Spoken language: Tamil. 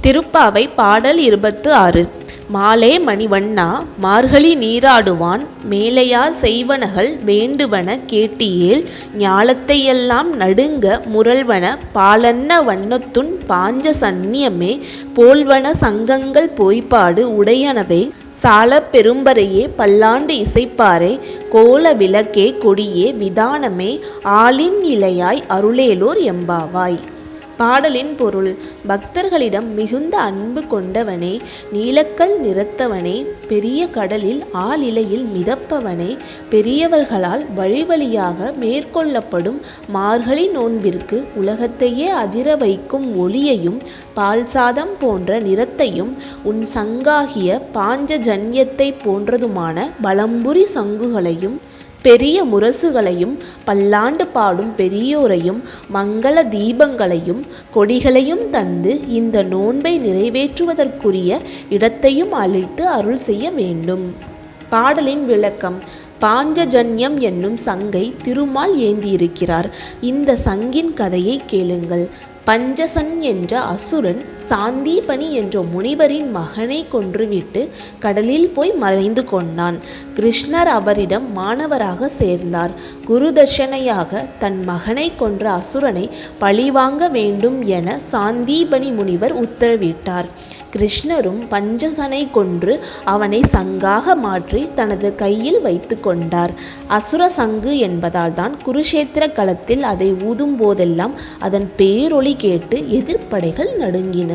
திருப்பாவை பாடல் 26. மாலே மணிவண்ணா மார்கழி நீராடுவான் மேலையார் செய்வனகள் வேண்டுவன கேட்டியேல் ஞாலத்தையெல்லாம் நடுங்க முரல்வன பாலன்ன வண்ணத்துன் பாஞ்ச சந்நியமே போல்வன சங்கங்கள் போய்ப்பாடு உடையனவே சாலப் பெரும்பறையே பல்லாண்டு இசைப்பாரே கோல விளக்கே கொடியே விதானமே ஆலின் இலையாய் அருளேலோர் எம்பாவாய். பாடலின் பொருள்: பக்தர்களிடம் மிகுந்த அன்பு கொண்டவனே, நீலக்கல் நிறத்தவனே, பெரிய கடலில் ஆலிலையில் மிதப்பவனே, பெரியவர்களால் வழி வழியாக மேற்கொள்ளப்படும் மார்கழி நோன்பிற்கு உலகத்தையே அதிர வைக்கும் ஒளியையும் பால் சாதம் போன்ற நிறத்தையும் உன் சங்காகிய பாஞ்சஜன்யத்தை போன்றதுமான வலம்புரி சங்குகளையும் பெரிய முரசுகளையும் பல்லாண்டு பாடும் பெரியோரையும் மங்கள தீபங்களையும் கொடிகளையும் தந்து இந்த நோன்பை நிறைவேற்றுவதற்குரிய இடத்தையும் அளித்து அருள் செய்ய வேண்டும். பாடலின் விளக்கம்: பாஞ்சஜன்யம் என்னும் சங்கை திருமால் ஏந்தியிருக்கிறார். இந்த சங்கின் கதையை கேளுங்கள். பஞ்சசன் என்ற அசுரன் சாந்தீபனி என்ற முனிவரின் மகனை கொன்றுவிட்டு கடலில் போய் மறைந்து கொண்டான். கிருஷ்ணர் அவரிடம் மாணவராக சேர்ந்தார். குரு தட்சணையாக தன் மகனை கொன்ற அசுரனை பழிவாங்க வேண்டும் என சாந்தீபனி முனிவர் உத்தரவிட்டார். கிருஷ்ணரும் பஞ்சசனை கொன்று அவனை சங்காக மாற்றி தனது கையில் வைத்து கொண்டார். அசுர சங்கு என்பதால் தான் குருஷேத்திர களத்தில் அதை ஊதும் போதெல்லாம் அதன் பேரொளி கேட்டு எதிர்ப்படைகள் நடுங்கின.